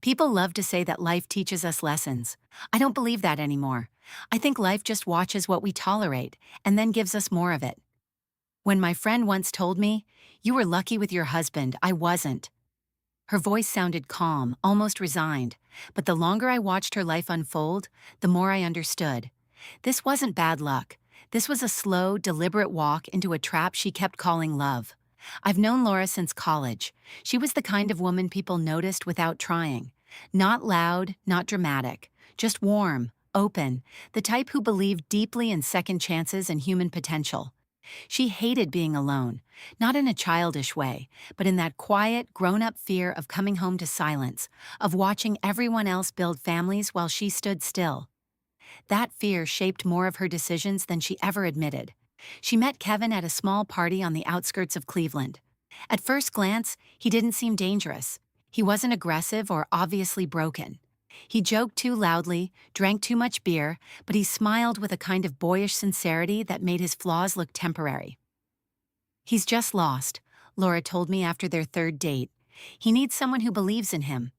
People love to say that life teaches us lessons. I don't believe that anymore. I think life just watches what we tolerate and then gives us more of it. When my friend once told me, "You were lucky with your husband, I wasn't." Her voice sounded calm, almost resigned, but the longer I watched her life unfold, the more I understood. This wasn't bad luck. This was a slow, deliberate walk into a trap she kept calling love. I've known Laura since college. She was the kind of woman people noticed without trying. Not loud, not dramatic, just warm, open, the type who believed deeply in second chances and human potential. She hated being alone, not in a childish way, but in that quiet, grown-up fear of coming home to silence, of watching everyone else build families while she stood still. That fear shaped more of her decisions than she ever admitted. She met Kevin at a small party on the outskirts of Cleveland. At first glance, he didn't seem dangerous. He wasn't aggressive or obviously broken. He joked too loudly, drank too much beer, but he smiled with a kind of boyish sincerity that made his flaws look temporary. "He's just lost," Laura told me after their third date. "He needs someone who believes in him."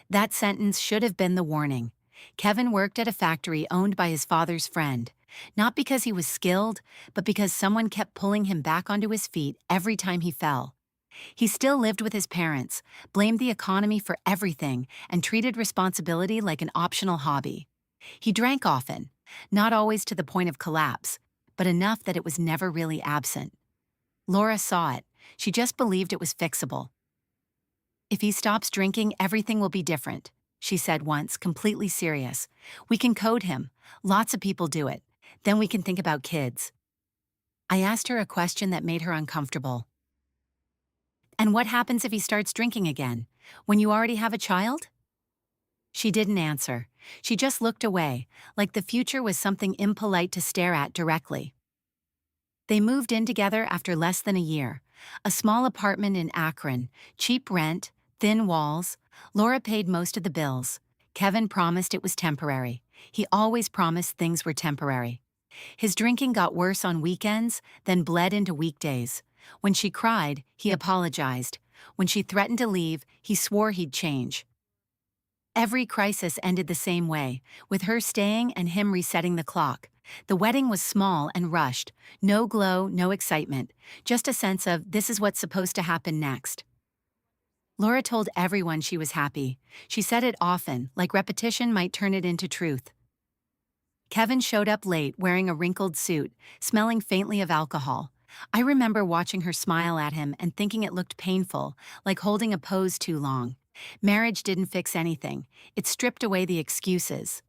That sentence should have been the warning. Kevin worked at a factory owned by his father's friend, not because he was skilled, but because someone kept pulling him back onto his feet every time he fell. He still lived with his parents, blamed the economy for everything, and treated responsibility like an optional hobby. He drank often, not always to the point of collapse, but enough that it was never really absent. Laura saw it. She just believed it was fixable. "If he stops drinking, everything will be different," she said once, completely serious. "We can code him. Lots of people do it. Then we can think about kids." I asked her a question that made her uncomfortable. "And what happens if he starts drinking again? When you already have a child?" She didn't answer. She just looked away, like the future was something impolite to stare at directly. They moved in together after less than a year. A small apartment in Akron, cheap rent, thin walls. Laura paid most of the bills. Kevin promised it was temporary. He always promised things were temporary. His drinking got worse on weekends, then bled into weekdays. When she cried, he apologized. When she threatened to leave, he swore he'd change. Every crisis ended the same way, with her staying and him resetting the clock. The wedding was small and rushed. No glow, no excitement. Just a sense of, this is what's supposed to happen next. Laura told everyone she was happy. She said it often, like repetition might turn it into truth. Kevin showed up late wearing a wrinkled suit, smelling faintly of alcohol. I remember watching her smile at him and thinking it looked painful, like holding a pose too long. Marriage didn't fix anything. It stripped away the excuses.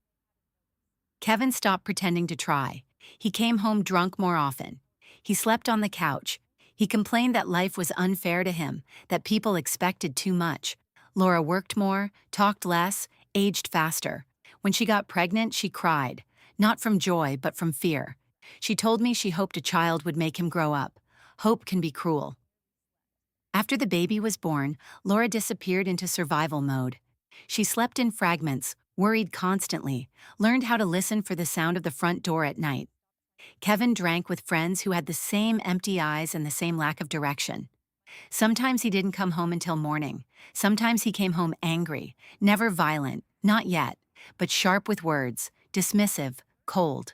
Kevin stopped pretending to try. He came home drunk more often. He slept on the couch. He complained that life was unfair to him, that people expected too much. Laura worked more, talked less, aged faster. When she got pregnant, she cried. Not from joy, but from fear. She told me she hoped a child would make him grow up. Hope can be cruel. After the baby was born, Laura disappeared into survival mode. She slept in fragments, worried constantly, learned how to listen for the sound of the front door at night. Kevin drank with friends who had the same empty eyes and the same lack of direction. Sometimes he didn't come home until morning. Sometimes he came home angry, never violent, not yet, but sharp with words, dismissive, cold.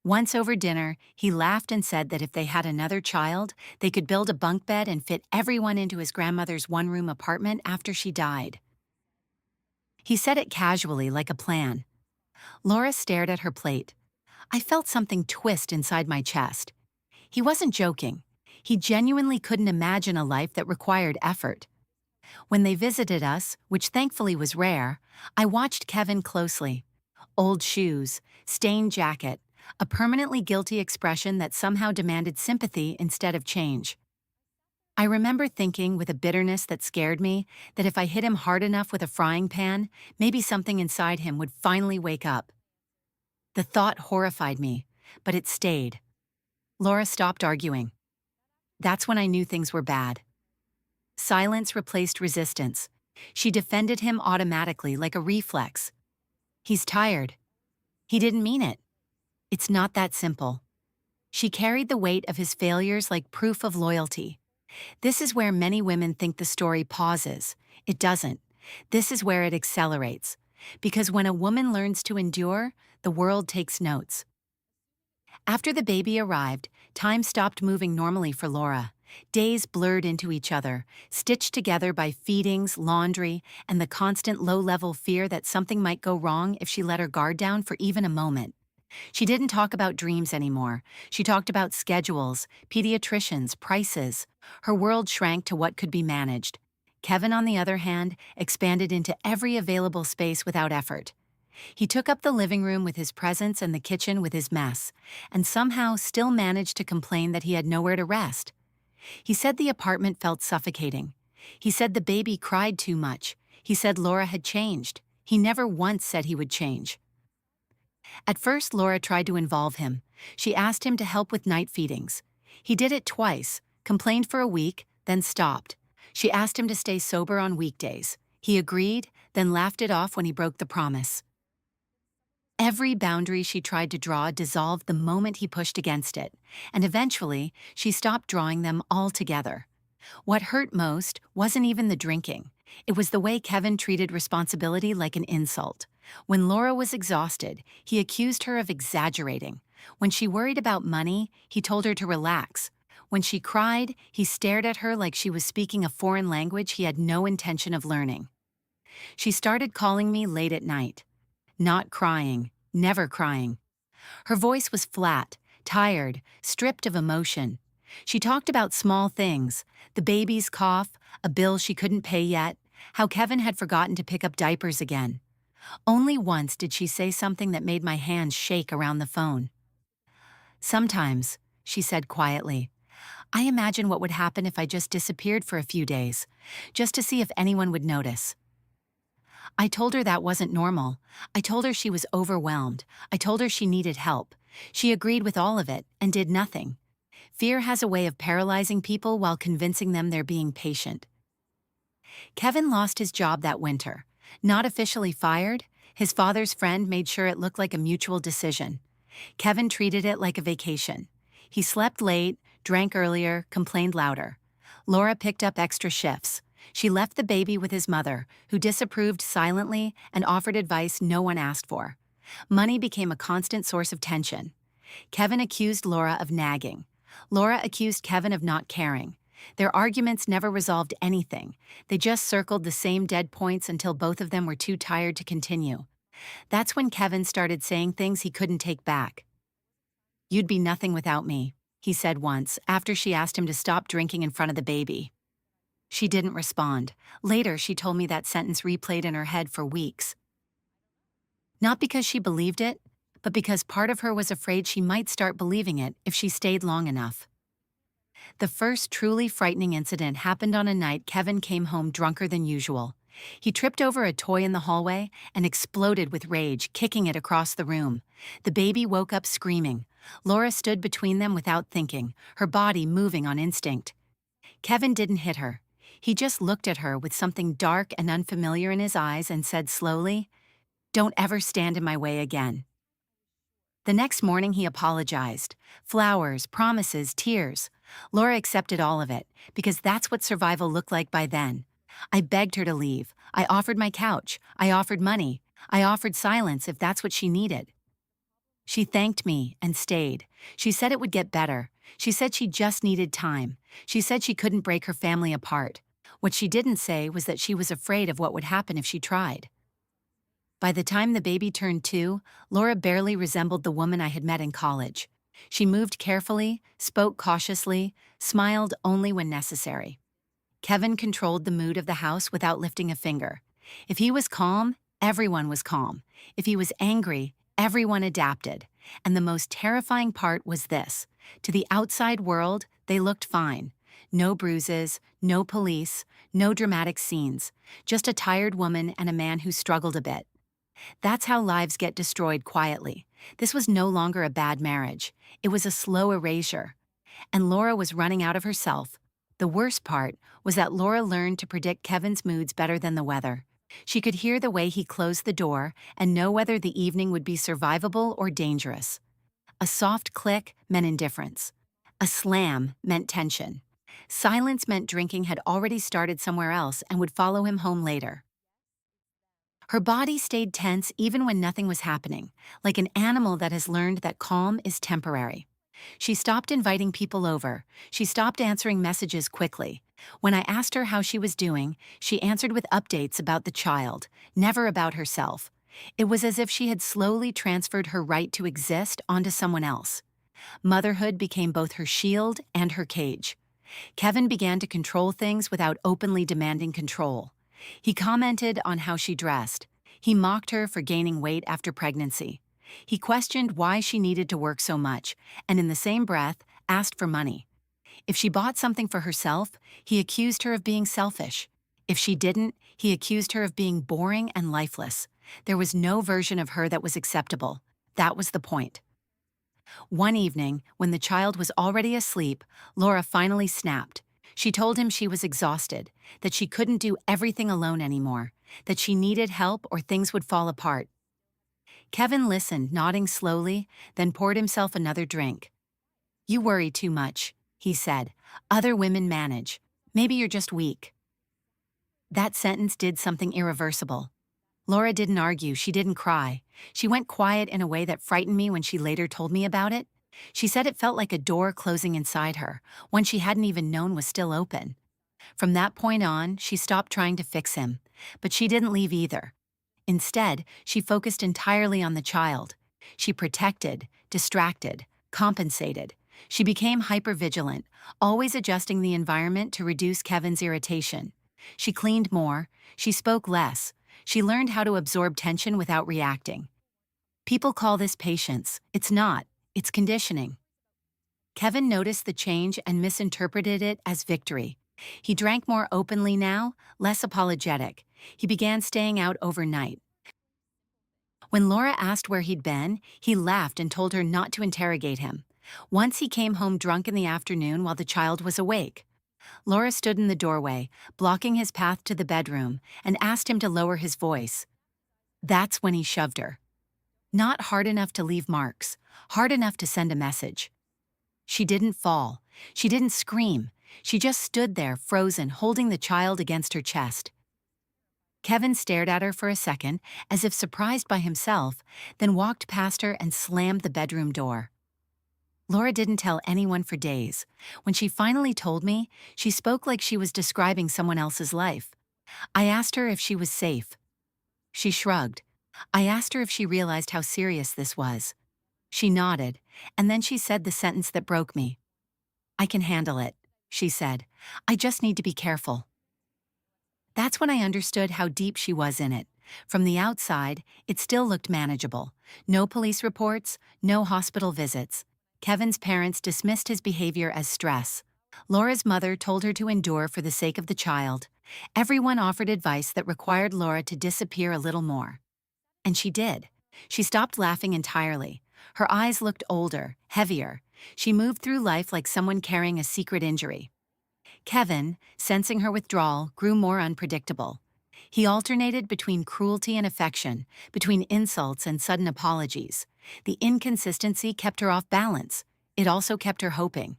Once over dinner, he laughed and said that if they had another child, they could build a bunk bed and fit everyone into his grandmother's one-room apartment after she died. He said it casually, like a plan. Laura stared at her plate. I felt something twist inside my chest. He wasn't joking. He genuinely couldn't imagine a life that required effort. When they visited us, which thankfully was rare, I watched Kevin closely. Old shoes, stained jacket, a permanently guilty expression that somehow demanded sympathy instead of change. I remember thinking, with a bitterness that scared me, that if I hit him hard enough with a frying pan, maybe something inside him would finally wake up. The thought horrified me, but it stayed. Laura stopped arguing. That's when I knew things were bad. Silence replaced resistance. She defended him automatically, like a reflex. He's tired. He didn't mean it. It's not that simple. She carried the weight of his failures like proof of loyalty. This is where many women think the story pauses. It doesn't. This is where it accelerates. Because when a woman learns to endure, the world takes notes. After the baby arrived, time stopped moving normally for Laura. Days blurred into each other, stitched together by feedings, laundry, and the constant low-level fear that something might go wrong if she let her guard down for even a moment. She didn't talk about dreams anymore. She talked about schedules, pediatricians, prices. Her world shrank to what could be managed. Kevin, on the other hand, expanded into every available space without effort. He took up the living room with his presence and the kitchen with his mess, and somehow still managed to complain that he had nowhere to rest. He said the apartment felt suffocating. He said the baby cried too much. He said Laura had changed. He never once said he would change. At first, Laura tried to involve him. She asked him to help with night feedings. He did it twice, complained for a week, then stopped. She asked him to stay sober on weekdays. He agreed, then laughed it off when he broke the promise. Every boundary she tried to draw dissolved the moment he pushed against it, and eventually, she stopped drawing them altogether. What hurt most wasn't even the drinking. It was the way Kevin treated responsibility like an insult. When Laura was exhausted, he accused her of exaggerating. When she worried about money, he told her to relax. When she cried, he stared at her like she was speaking a foreign language he had no intention of learning. She started calling me late at night. Not crying, never crying. Her voice was flat, tired, stripped of emotion. She talked about small things, the baby's cough, a bill she couldn't pay yet, how Kevin had forgotten to pick up diapers again. Only once did she say something that made my hands shake around the phone. "Sometimes," she said quietly, "I imagine what would happen if I just disappeared for a few days, just to see if anyone would notice." I told her that wasn't normal. I told her she was overwhelmed. I told her she needed help. She agreed with all of it and did nothing. Fear has a way of paralyzing people while convincing them they're being patient. Kevin lost his job that winter. Not officially fired, his father's friend made sure it looked like a mutual decision. Kevin treated it like a vacation. He slept late, drank earlier, complained louder. Laura picked up extra shifts. She left the baby with his mother, who disapproved silently and offered advice no one asked for. Money became a constant source of tension. Kevin accused Laura of nagging. Laura accused Kevin of not caring. Their arguments never resolved anything. They just circled the same dead points until both of them were too tired to continue. That's when Kevin started saying things he couldn't take back. "You'd be nothing without me," he said once, after she asked him to stop drinking in front of the baby. She didn't respond. Later, she told me that sentence replayed in her head for weeks. Not because she believed it, but because part of her was afraid she might start believing it if she stayed long enough. The first truly frightening incident happened on a night Kevin came home drunker than usual. He tripped over a toy in the hallway and exploded with rage, kicking it across the room. The baby woke up screaming. Laura stood between them without thinking, her body moving on instinct. Kevin didn't hit her. He just looked at her with something dark and unfamiliar in his eyes and said slowly, "Don't ever stand in my way again." The next morning he apologized. Flowers, promises, tears. Laura accepted all of it, because that's what survival looked like by then. I begged her to leave. I offered my couch. I offered money. I offered silence if that's what she needed. She thanked me and stayed. She said it would get better. She said she just needed time. She said she couldn't break her family apart. What she didn't say was that she was afraid of what would happen if she tried. By the time the baby turned 2, Laura barely resembled the woman I had met in college. She moved carefully, spoke cautiously, smiled only when necessary. Kevin controlled the mood of the house without lifting a finger. If he was calm, everyone was calm. If he was angry, everyone adapted. And the most terrifying part was this. To the outside world, they looked fine. No bruises, no police, no dramatic scenes. Just a tired woman and a man who struggled a bit. That's how lives get destroyed quietly. This was no longer a bad marriage. It was a slow erasure. And Laura was running out of herself. The worst part was that Laura learned to predict Kevin's moods better than the weather. She could hear the way he closed the door and know whether the evening would be survivable or dangerous. A soft click meant indifference. A slam meant tension. Silence meant drinking had already started somewhere else and would follow him home later. Her body stayed tense even when nothing was happening, like an animal that has learned that calm is temporary. She stopped inviting people over. She stopped answering messages quickly. When I asked her how she was doing, she answered with updates about the child, never about herself. It was as if she had slowly transferred her right to exist onto someone else. Motherhood became both her shield and her cage. Kevin began to control things without openly demanding control. He commented on how she dressed. He mocked her for gaining weight after pregnancy. He questioned why she needed to work so much, and in the same breath, asked for money. If she bought something for herself, he accused her of being selfish. If she didn't, he accused her of being boring and lifeless. There was no version of her that was acceptable. That was the point. One evening, when the child was already asleep, Laura finally snapped. She told him she was exhausted, that she couldn't do everything alone anymore, that she needed help or things would fall apart. Kevin listened, nodding slowly, then poured himself another drink. "You worry too much," he said. "Other women manage. Maybe you're just weak." That sentence did something irreversible. Laura didn't argue, she didn't cry. She went quiet in a way that frightened me when she later told me about it. She said it felt like a door closing inside her, one she hadn't even known was still open. From that point on, she stopped trying to fix him. But she didn't leave either. Instead, she focused entirely on the child. She protected, distracted, compensated. She became hypervigilant, always adjusting the environment to reduce Kevin's irritation. She cleaned more, she spoke less, she learned how to absorb tension without reacting. People call this patience. It's not, it's conditioning. Kevin noticed the change and misinterpreted it as victory. He drank more openly now, less apologetic. He began staying out overnight. When Laura asked where he'd been, he laughed and told her not to interrogate him. Once he came home drunk in the afternoon while the child was awake. Laura stood in the doorway, blocking his path to the bedroom, and asked him to lower his voice. That's when he shoved her. Not hard enough to leave marks, hard enough to send a message. She didn't fall. She didn't scream. She just stood there, frozen, holding the child against her chest. Kevin stared at her for a second, as if surprised by himself, then walked past her and slammed the bedroom door. Laura didn't tell anyone for days. When she finally told me, she spoke like she was describing someone else's life. I asked her if she was safe. She shrugged. I asked her if she realized how serious this was. She nodded, and then she said the sentence that broke me. "I can handle it," she said. "I just need to be careful." That's when I understood how deep she was in it. From the outside, it still looked manageable. No police reports, no hospital visits. Kevin's parents dismissed his behavior as stress. Laura's mother told her to endure for the sake of the child. Everyone offered advice that required Laura to disappear a little more. And she did. She stopped laughing entirely. Her eyes looked older, heavier. She moved through life like someone carrying a secret injury. Kevin, sensing her withdrawal, grew more unpredictable. He alternated between cruelty and affection, between insults and sudden apologies. The inconsistency kept her off balance. It also kept her hoping.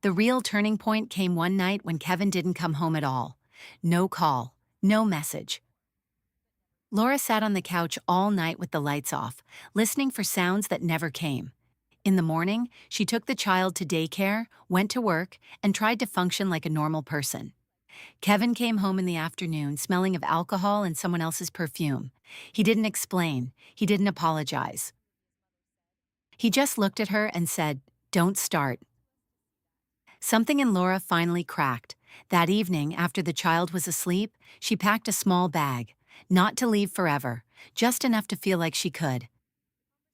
The real turning point came one night when Kevin didn't come home at all. No call, no message. Laura sat on the couch all night with the lights off, listening for sounds that never came. In the morning, she took the child to daycare, went to work, and tried to function like a normal person. Kevin came home in the afternoon smelling of alcohol and someone else's perfume. He didn't explain. He didn't apologize. He just looked at her and said, "Don't start." Something in Laura finally cracked. That evening, after the child was asleep, she packed a small bag. Not to leave forever, just enough to feel like she could.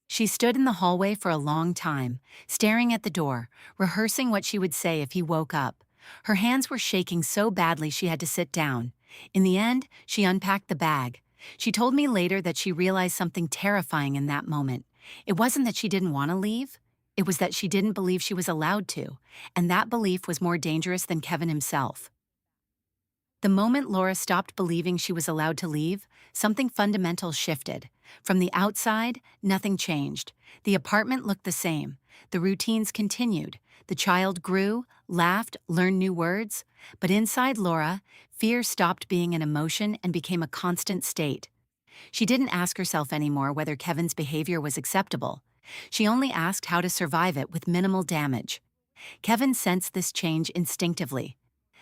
She stood in the hallway for a long time, staring at the door, rehearsing what she would say if he woke up. Her hands were shaking so badly she had to sit down. In the end, she unpacked the bag. She told me later that she realized something terrifying in that moment. It wasn't that she didn't want to leave. It was that she didn't believe she was allowed to, and that belief was more dangerous than Kevin himself. The moment Laura stopped believing she was allowed to leave, something fundamental shifted. From the outside, nothing changed. The apartment looked the same. The routines continued. The child grew, laughed, learned new words, but inside Laura, fear stopped being an emotion and became a constant state. She didn't ask herself anymore whether Kevin's behavior was acceptable. She only asked how to survive it with minimal damage. Kevin sensed this change instinctively.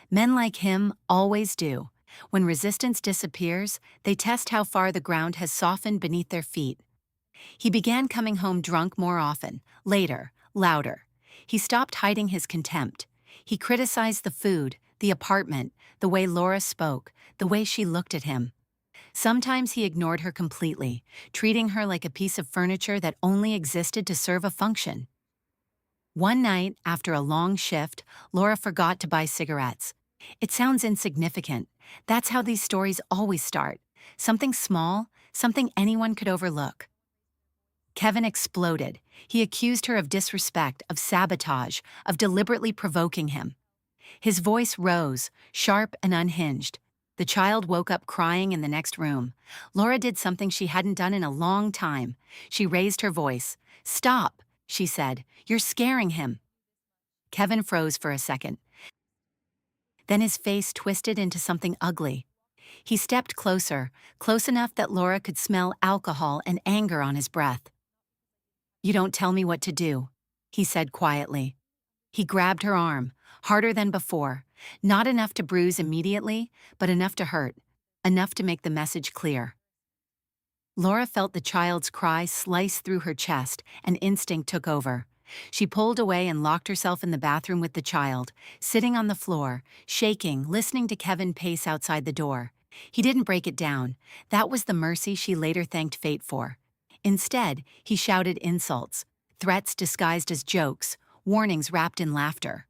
Men like him always do. When resistance disappears, they test how far the ground has softened beneath their feet. He began coming home drunk more often, later, louder. He stopped hiding his contempt. He criticized the food, the apartment, the way Laura spoke, the way she looked at him. Sometimes he ignored her completely, treating her like a piece of furniture that only existed to serve a function. One night, after a long shift, Laura forgot to buy cigarettes. It sounds insignificant. That's how these stories always start. Something small, something anyone could overlook. Kevin exploded. He accused her of disrespect, of sabotage, of deliberately provoking him. His voice rose, sharp and unhinged. The child woke up crying in the next room. Laura did something she hadn't done in a long time. She raised her voice. "Stop," she said. "You're scaring him." Kevin froze for a second. Then his face twisted into something ugly. He stepped closer, close enough that Laura could smell alcohol and anger on his breath. "You don't tell me what to do," he said quietly. He grabbed her arm, harder than before, not enough to bruise immediately, but enough to hurt, enough to make the message clear. Laura felt the child's cry slice through her chest, and instinct took over. She pulled away and locked herself in the bathroom with the child, sitting on the floor, shaking, listening to Kevin pace outside the door. He didn't break it down. That was the mercy she later thanked fate for. Instead, he shouted insults, threats disguised as jokes, warnings wrapped in laughter.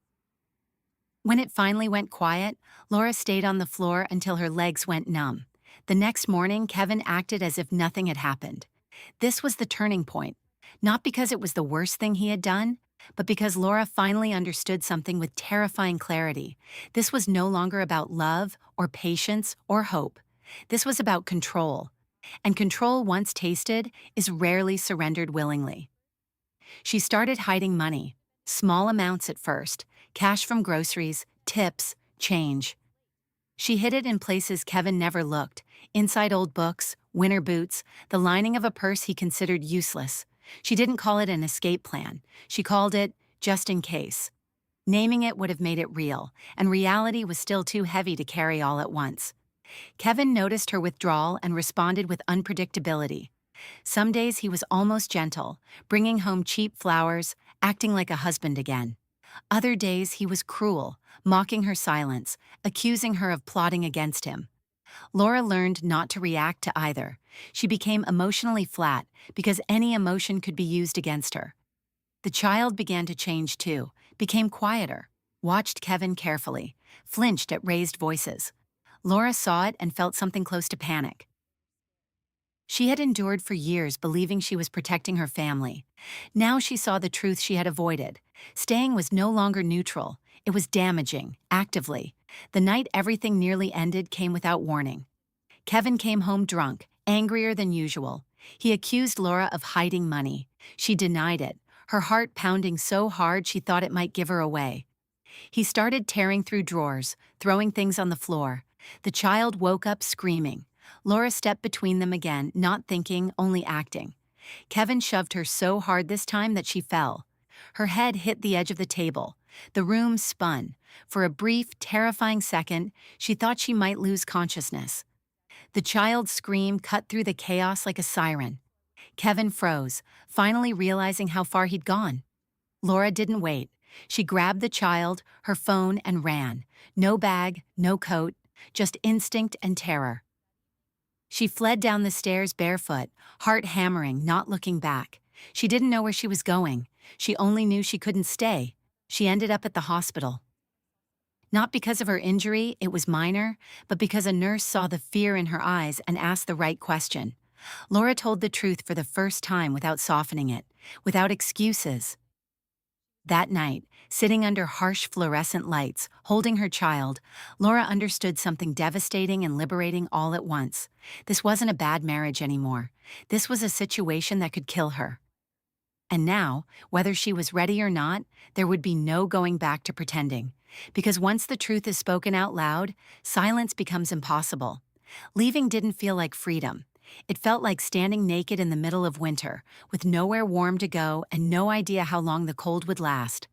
When it finally went quiet, Laura stayed on the floor until her legs went numb. The next morning, Kevin acted as if nothing had happened. This was the turning point, not because it was the worst thing he had done, but because Laura finally understood something with terrifying clarity. This was no longer about love or patience or hope. This was about control. And control, once tasted, is rarely surrendered willingly. She started hiding money, small amounts at first, cash from groceries, tips, change. She hid it in places Kevin never looked, inside old books, winter boots, the lining of a purse he considered useless. She didn't call it an escape plan. She called it just in case. Naming it would have made it real, and reality was still too heavy to carry all at once. Kevin noticed her withdrawal and responded with unpredictability. Some days he was almost gentle, bringing home cheap flowers, acting like a husband again. Other days he was cruel, mocking her silence, accusing her of plotting against him. Laura learned not to react to either. She became emotionally flat because any emotion could be used against her. The child began to change too, became quieter, watched Kevin carefully, flinched at raised voices. Laura saw it and felt something close to panic. She had endured for years believing she was protecting her family. Now she saw the truth she had avoided. Staying was no longer neutral. It was damaging, actively. The night everything nearly ended came without warning. Kevin came home drunk, angrier than usual. He accused Laura of hiding money. She denied it, her heart pounding so hard she thought it might give her away. He started tearing through drawers, throwing things on the floor. The child woke up screaming. Laura stepped between them again, not thinking, only acting. Kevin shoved her so hard this time that she fell. Her head hit the edge of the table. The room spun. For a brief, terrifying second, she thought she might lose consciousness. The child's scream cut through the chaos like a siren. Kevin froze, finally realizing how far he'd gone. Laura didn't wait. She grabbed the child, her phone, and ran. No bag, no coat, just instinct and terror. She fled down the stairs barefoot, heart hammering, not looking back. She didn't know where she was going. She only knew she couldn't stay. She ended up at the hospital. Not because of her injury, it was minor, but because a nurse saw the fear in her eyes and asked the right question. Laura told the truth for the first time without softening it, without excuses. That night, sitting under harsh fluorescent lights, holding her child, Laura understood something devastating and liberating all at once. This wasn't a bad marriage anymore. This was a situation that could kill her. And now, whether she was ready or not, there would be no going back to pretending. Because once the truth is spoken out loud, silence becomes impossible. Leaving didn't feel like freedom. It felt like standing naked in the middle of winter, with nowhere warm to go and no idea how long the cold would last.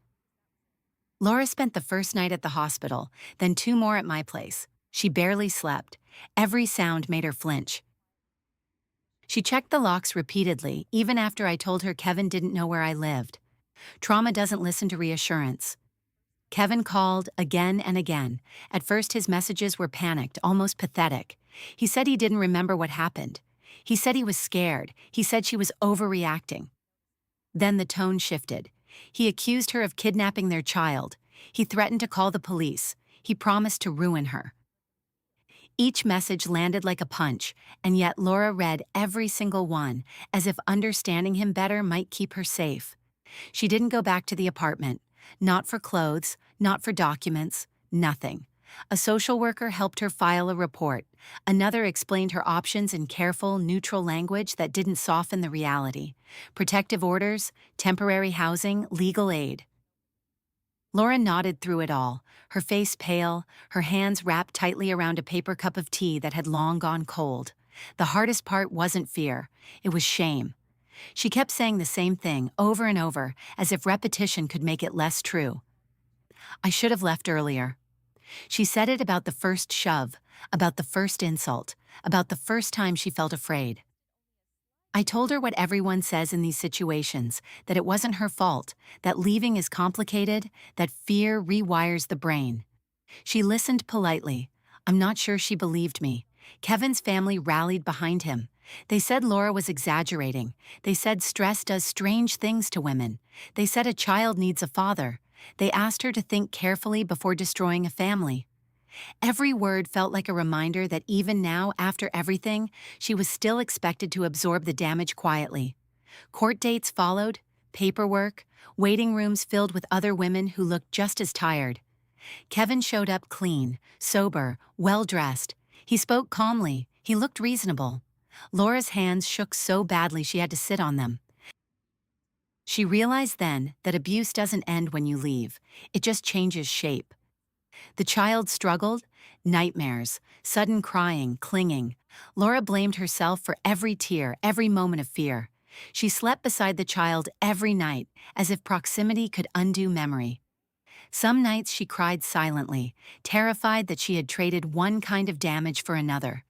Laura spent the first night at the hospital, then 2 more at my place. She barely slept. Every sound made her flinch. She checked the locks repeatedly, even after I told her Kevin didn't know where I lived. Trauma doesn't listen to reassurance. Kevin called again and again. At first, his messages were panicked, almost pathetic. He said he didn't remember what happened. He said he was scared. He said she was overreacting. Then the tone shifted. He accused her of kidnapping their child. He threatened to call the police. He promised to ruin her. Each message landed like a punch, and yet Laura read every single one, as if understanding him better might keep her safe. She didn't go back to the apartment. Not for clothes, not for documents, nothing. A social worker helped her file a report. Another explained her options in careful, neutral language that didn't soften the reality. Protective orders, temporary housing, legal aid. Laura nodded through it all, her face pale, her hands wrapped tightly around a paper cup of tea that had long gone cold. The hardest part wasn't fear, it was shame. She kept saying the same thing over and over, as if repetition could make it less true. I should have left earlier. She said it about the first shove, about the first insult, about the first time she felt afraid. I told her what everyone says in these situations, that it wasn't her fault, that leaving is complicated, that fear rewires the brain. She listened politely. I'm not sure she believed me. Kevin's family rallied behind him. They said Laura was exaggerating. They said stress does strange things to women. They said a child needs a father. They asked her to think carefully before destroying a family. Every word felt like a reminder that even now, after everything, she was still expected to absorb the damage quietly. Court dates followed, paperwork, waiting rooms filled with other women who looked just as tired. Kevin showed up clean, sober, well-dressed. He spoke calmly. He looked reasonable. Laura's hands shook so badly she had to sit on them. She realized then that abuse doesn't end when you leave. It just changes shape. The child struggled, nightmares, sudden crying, clinging. Laura blamed herself for every tear, every moment of fear. She slept beside the child every night, as if proximity could undo memory. Some nights she cried silently, terrified that she had traded one kind of damage for another.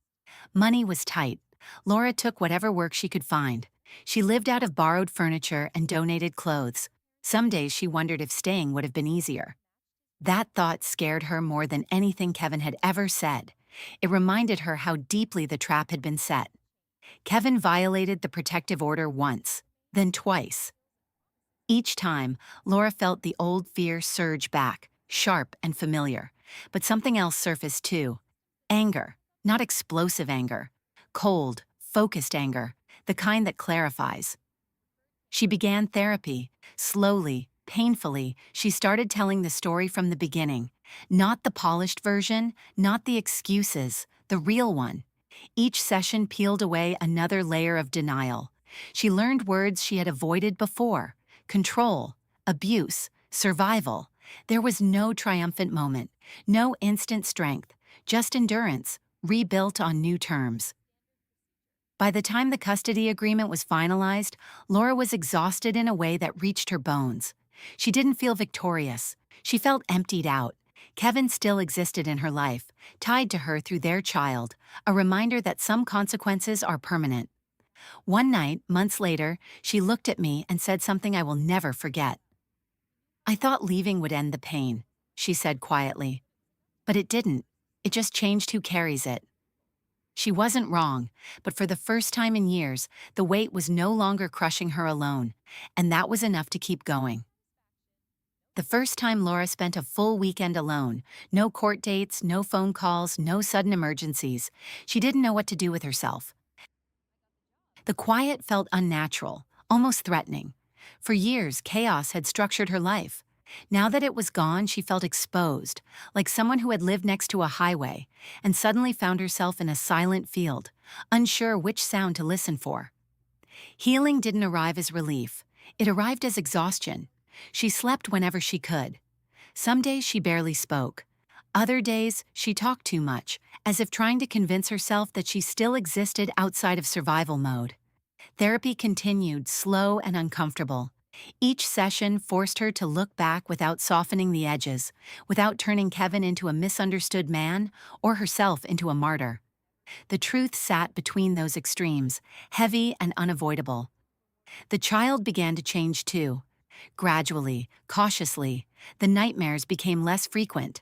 Money was tight. Laura took whatever work she could find. She lived out of borrowed furniture and donated clothes. Some days she wondered if staying would have been easier. That thought scared her more than anything Kevin had ever said. It reminded her how deeply the trap had been set. Kevin violated the protective order once, then twice. Each time, Laura felt the old fear surge back, sharp and familiar. But something else surfaced too. Anger, not explosive anger. Cold, focused anger, the kind that clarifies. She began therapy. Slowly, painfully, she started telling the story from the beginning. Not the polished version, not the excuses, the real one. Each session peeled away another layer of denial. She learned words she had avoided before: control, abuse, survival. There was no triumphant moment, no instant strength, just endurance, rebuilt on new terms. By the time the custody agreement was finalized, Laura was exhausted in a way that reached her bones. She didn't feel victorious. She felt emptied out. Kevin still existed in her life, tied to her through their child, a reminder that some consequences are permanent. One night, months later, she looked at me and said something I will never forget. I thought leaving would end the pain, she said quietly. But it didn't. It just changed who carries it. She wasn't wrong, but for the first time in years, the weight was no longer crushing her alone, and that was enough to keep going. The first time Laura spent a full weekend alone, no court dates, no phone calls, no sudden emergencies. She didn't know what to do with herself. The quiet felt unnatural, almost threatening. For years, chaos had structured her life. Now that it was gone, she felt exposed, like someone who had lived next to a highway, and suddenly found herself in a silent field, unsure which sound to listen for. Healing didn't arrive as relief. It arrived as exhaustion. She slept whenever she could. Some days she barely spoke. Other days, she talked too much, as if trying to convince herself that she still existed outside of survival mode. Therapy continued, slow and uncomfortable. Each session forced her to look back without softening the edges, without turning Kevin into a misunderstood man or herself into a martyr. The truth sat between those extremes, heavy and unavoidable. The child began to change too. Gradually, cautiously, the nightmares became less frequent.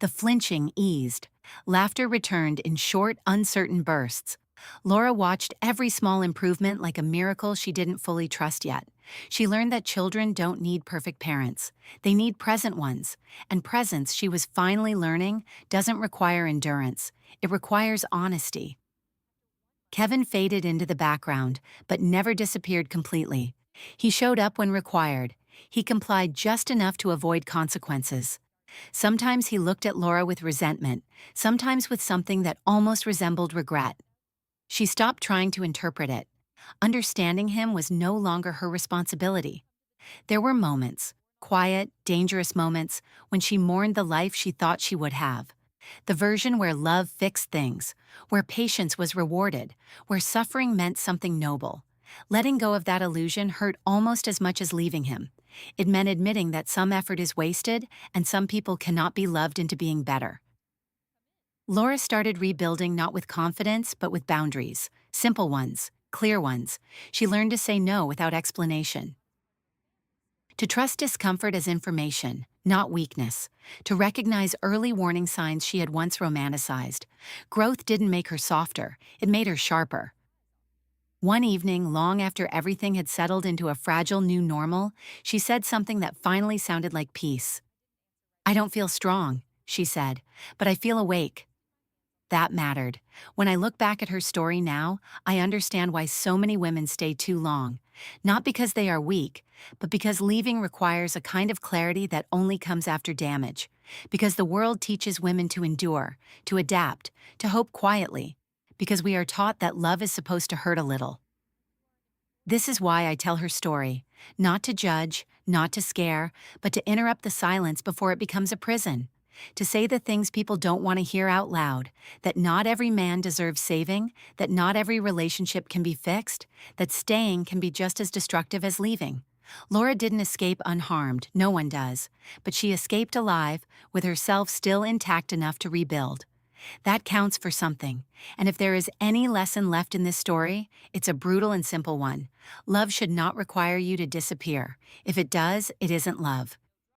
The flinching eased. Laughter returned in short, uncertain bursts. Laura watched every small improvement like a miracle she didn't fully trust yet. She learned that children don't need perfect parents. They need present ones. And presence, she was finally learning, doesn't require endurance. It requires honesty. Kevin faded into the background, but never disappeared completely. He showed up when required. He complied just enough to avoid consequences. Sometimes he looked at Laura with resentment, sometimes with something that almost resembled regret. She stopped trying to interpret it. Understanding him was no longer her responsibility. There were moments, quiet, dangerous moments, when she mourned the life she thought she would have. The version where love fixed things, where patience was rewarded, where suffering meant something noble. Letting go of that illusion hurt almost as much as leaving him. It meant admitting that some effort is wasted and some people cannot be loved into being better. Laura started rebuilding not with confidence, but with boundaries. Simple ones, clear ones. She learned to say no without explanation. To trust discomfort as information, not weakness. To recognize early warning signs she had once romanticized. Growth didn't make her softer, it made her sharper. One evening, long after everything had settled into a fragile new normal, she said something that finally sounded like peace. "I don't feel strong," she said, "but I feel awake." That mattered. When I look back at her story now, I understand why so many women stay too long. Not because they are weak, but because leaving requires a kind of clarity that only comes after damage. Because the world teaches women to endure, to adapt, to hope quietly. Because we are taught that love is supposed to hurt a little. This is why I tell her story. Not to judge, not to scare, but to interrupt the silence before it becomes a prison. To say the things people don't want to hear out loud, that not every man deserves saving, that not every relationship can be fixed, that staying can be just as destructive as leaving. Laura didn't escape unharmed, no one does, but she escaped alive, with herself still intact enough to rebuild. That counts for something, and if there is any lesson left in this story, it's a brutal and simple one. Love should not require you to disappear. If it does, it isn't love.